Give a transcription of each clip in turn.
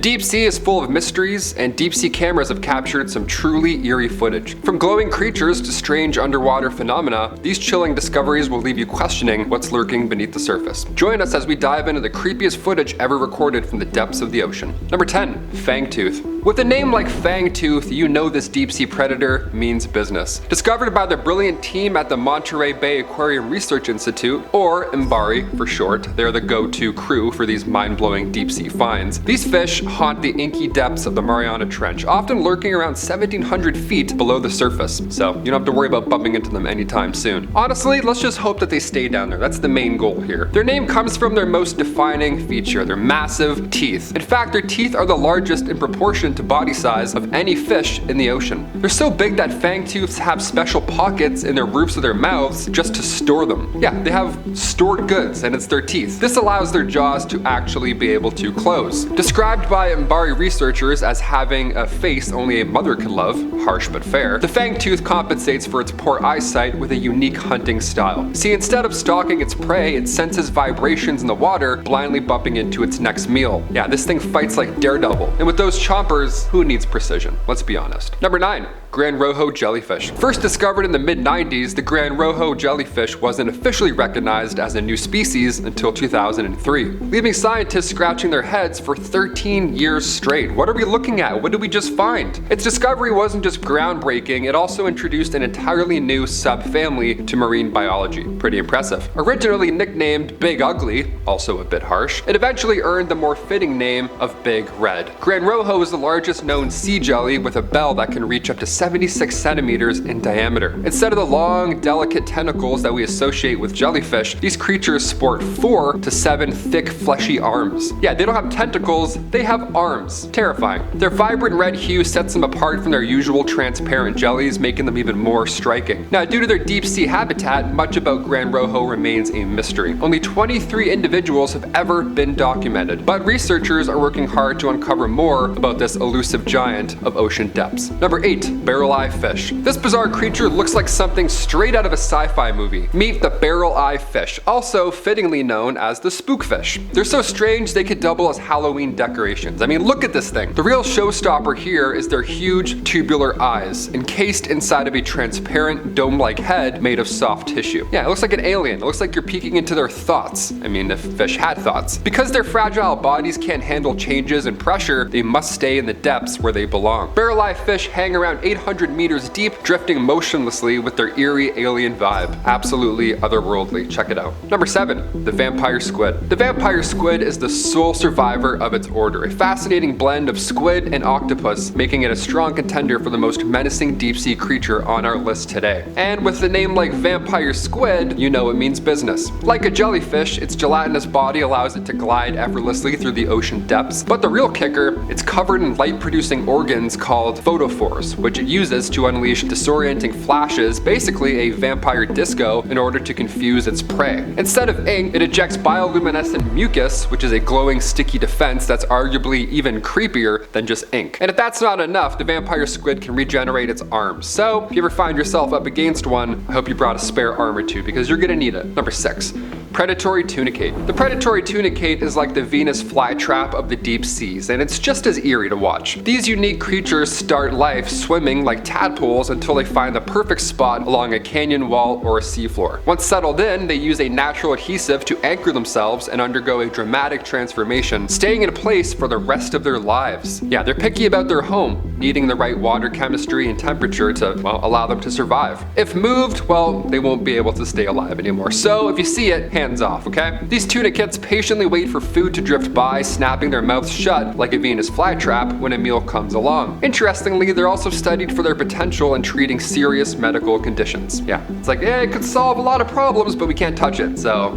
deep sea is full of mysteries, and deep sea cameras have captured some truly eerie footage. From glowing creatures to strange underwater phenomena, these chilling discoveries will leave you questioning what's lurking beneath the surface. Join us as we dive into the creepiest footage ever recorded from the depths of the ocean. Number 10. Fangtooth. With a name like Fangtooth, you know this deep sea predator means business. Discovered by the brilliant team at the Monterey Bay Aquarium Research Institute, or MBARI for short, they're the go-to crew for these mind-blowing deep sea finds. These fish haunt the inky depths of the Mariana Trench, often lurking around 1,700 feet below the surface, so you don't have to worry about bumping into them anytime soon. Honestly, let's just hope that they stay down there. That's the main goal here. Their name comes from their most defining feature, their massive teeth. In fact, their teeth are the largest in proportion to body size of any fish in the ocean. They're so big that fangtooths have special pockets in the roofs of their mouths just to store them. Yeah, they have stored goods, and it's their teeth. This allows their jaws to actually be able to close. Described by MBARI researchers as having a face only a mother could love, harsh but fair, the fangtooth compensates for its poor eyesight with a unique hunting style. See, instead of stalking its prey, it senses vibrations in the water, blindly bumping into its next meal. Yeah, this thing fights like Daredevil. And with those chompers, who needs precision? Let's be honest. Number 9. Gran Rojo jellyfish. First discovered in the mid-90s, the Gran Rojo jellyfish wasn't officially recognized as a new species until 2003, leaving scientists scratching their heads for 13 years straight. What are we looking at? What did we just find? Its discovery wasn't just groundbreaking, it also introduced an entirely new subfamily to marine biology. Pretty impressive. Originally nicknamed Big Ugly, also a bit harsh, it eventually earned the more fitting name of Big Red. Gran Rojo is the largest known sea jelly with a bell that can reach up to 76 centimeters in diameter. Instead of the long, delicate tentacles that we associate with jellyfish, these creatures sport 4 to 7 thick, fleshy arms. Yeah, they don't have tentacles, they have arms. Terrifying. Their vibrant red hue sets them apart from their usual transparent jellies, making them even more striking. Now, due to their deep sea habitat, much about Gran Rojo remains a mystery. Only 23 individuals have ever been documented, but researchers are working hard to uncover more about this elusive giant of ocean depths. Number 8. Barreleye Fish. This bizarre creature looks like something straight out of a sci-fi movie. Meet the Barreleye Fish, also fittingly known as the spookfish. They're so strange they could double as Halloween decorations. I mean, look at this thing. The real showstopper here is their huge tubular eyes, encased inside of a transparent dome-like head made of soft tissue. Yeah, it looks like an alien. It looks like you're peeking into their thoughts. I mean, if fish had thoughts. Because their fragile bodies can't handle changes in pressure, they must stay in the depths where they belong. Barreleye fish hang around 800 meters deep, drifting motionlessly with their eerie alien vibe. Absolutely otherworldly. Check it out. Number 7. The vampire squid. The vampire squid is the sole survivor of its order, a fascinating blend of squid and octopus, making it a strong contender for the most menacing deep sea creature on our list today. And with a name like vampire squid, you know it means business. Like a jellyfish, its gelatinous body allows it to glide effortlessly through the ocean depths, but the real kicker, it's covered in light-producing organs called photophores, which it uses to unleash disorienting flashes, basically a vampire disco, in order to confuse its prey. Instead of ink, it ejects bioluminescent mucus, which is a glowing sticky defense that's arguably even creepier than just ink. And if that's not enough, the vampire squid can regenerate its arms. So if you ever find yourself up against one, I hope you brought a spare arm or two because you're gonna need it. Number 6. Predatory Tunicate. The Predatory Tunicate is like the Venus flytrap of the deep seas, and it's just as eerie to watch. These unique creatures start life swimming like tadpoles until they find the perfect spot along a canyon wall or a seafloor. Once settled in, they use a natural adhesive to anchor themselves and undergo a dramatic transformation, staying in place for the rest of their lives. Yeah, they're picky about their home, needing the right water chemistry and temperature to, well, allow them to survive. If moved, well, they won't be able to stay alive anymore. So if you see it, hands off, okay? These tunicates patiently wait for food to drift by, snapping their mouths shut like a Venus flytrap when a meal comes along. Interestingly, they're also studied for their potential in treating serious medical conditions. Yeah, it's like, it could solve a lot of problems, but we can't touch it, so,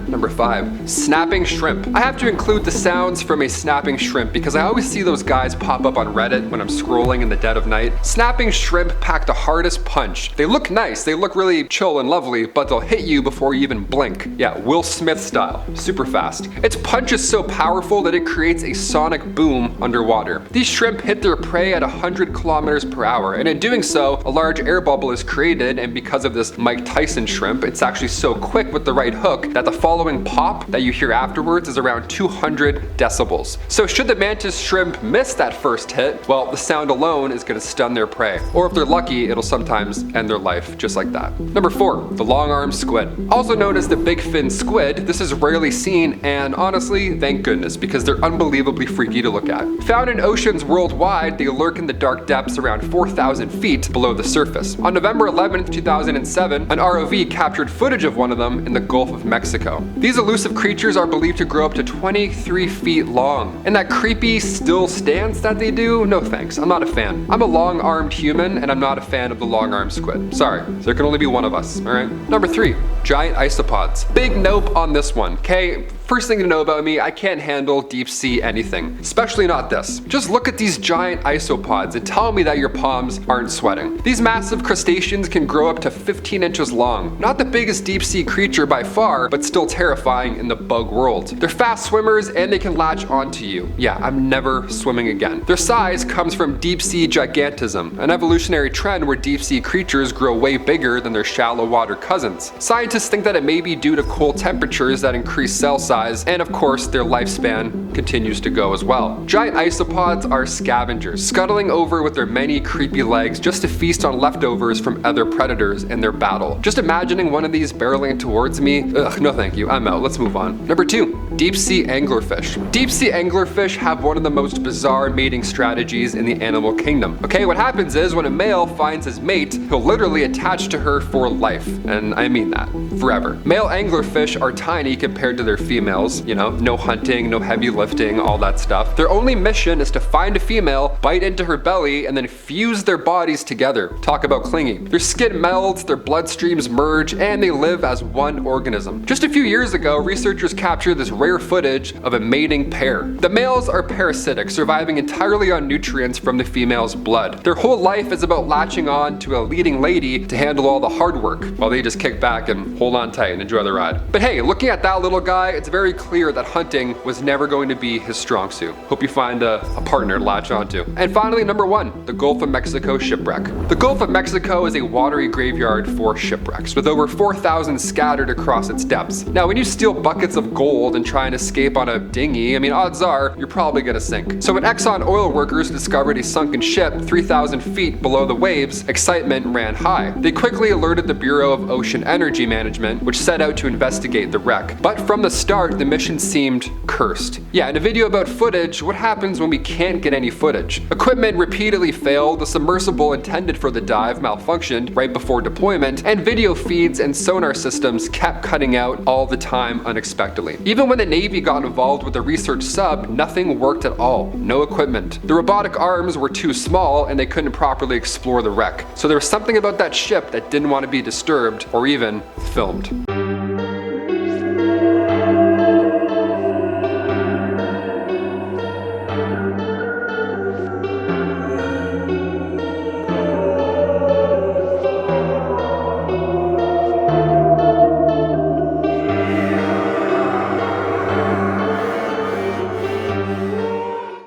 Number 5. Snapping shrimp. I have to include the sounds from a snapping shrimp because I always see those guys pop up on Reddit when I'm scrolling in the dead of night. Snapping shrimp pack the hardest punch. They look nice, they look really chill and lovely, but they'll hit you before you even blink. Yeah, Yeah, Will Smith style, super fast. Its punch is so powerful that it creates a sonic boom underwater. These shrimp hit their prey at 100 kilometers per hour, and in doing so, a large air bubble is created, and because of this Mike Tyson shrimp, it's actually so quick with the right hook that the following pop that you hear afterwards is around 200 decibels. So should the mantis shrimp miss that first hit, well, the sound alone is going to stun their prey. Or if they're lucky, it'll sometimes end their life just like that. Number 4, the long-armed squid. Also known as the big fin squid, this is rarely seen, and honestly, thank goodness, because they're unbelievably freaky to look at. Found in oceans worldwide, they lurk in the dark depths around 4,000 feet below the surface. On November 11, 2007, an ROV captured footage of one of them in the Gulf of Mexico. These elusive creatures are believed to grow up to 23 feet long. And that creepy still stance that they do? No thanks, I'm not a fan. I'm a long-armed human, and I'm not a fan of the long-armed squid. Sorry, there can only be one of us, alright? Number 3, giant isopods. Big nope on this one, okay? First thing to know about me, I can't handle deep sea anything, especially not this. Just look at these giant isopods and tell me that your palms aren't sweating. These massive crustaceans can grow up to 15 inches long. Not the biggest deep sea creature by far, but still terrifying in the bug world. They're fast swimmers and they can latch onto you. Yeah, I'm never swimming again. Their size comes from deep sea gigantism, an evolutionary trend where deep sea creatures grow way bigger than their shallow water cousins. Scientists think that it may be due to cold temperatures that increase cell size, and of course their lifespan continues to go as well. Giant isopods are scavengers, scuttling over with their many creepy legs just to feast on leftovers from other predators in their battle. Just imagining one of these barreling towards me, ugh, no thank you, I'm out, let's move on. Number 2, deep sea anglerfish. Deep sea anglerfish have one of the most bizarre mating strategies in the animal kingdom. Okay, what happens is when a male finds his mate, he'll literally attach to her for life, and I mean that, forever. Male anglerfish are tiny compared to their females, you know, no hunting, no heavy lifting, all that stuff. Their only mission is to find a female, bite into her belly, and then fuse their bodies together. Talk about clinging. Their skin melds, their bloodstreams merge, and they live as one organism. Just a few years ago, researchers captured this rare footage of a mating pair. The males are parasitic, surviving entirely on nutrients from the female's blood. Their whole life is about latching on to a leading lady to handle all the hard work, while they just kick back and hold on tight and enjoy the ride. But hey, looking at that little guy, it's very clear that hunting was never going to be his strong suit. Hope you find a partner to latch onto. And finally, number 1, the Gulf of Mexico shipwreck. The Gulf of Mexico is a watery graveyard for shipwrecks, with over 4,000 scattered across its depths. Now, when you steal buckets of gold and try and escape on a dinghy, I mean, odds are you're probably gonna sink. So when Exxon oil workers discovered a sunken ship 3,000 feet below the waves, excitement ran high. They quickly alerted the Bureau of Ocean Energy Management, which set out to investigate the wreck. But from the start, the mission seemed cursed. Yeah, in a video about footage, what happens when we can't get any footage? Equipment repeatedly failed, the submersible intended for the dive malfunctioned right before deployment, and video feeds and sonar systems kept cutting out all the time unexpectedly. Even when the Navy got involved with the research sub, nothing worked at all. No equipment. The robotic arms were too small and they couldn't properly explore the wreck. So there was something about that ship that didn't want to be disturbed or even filmed.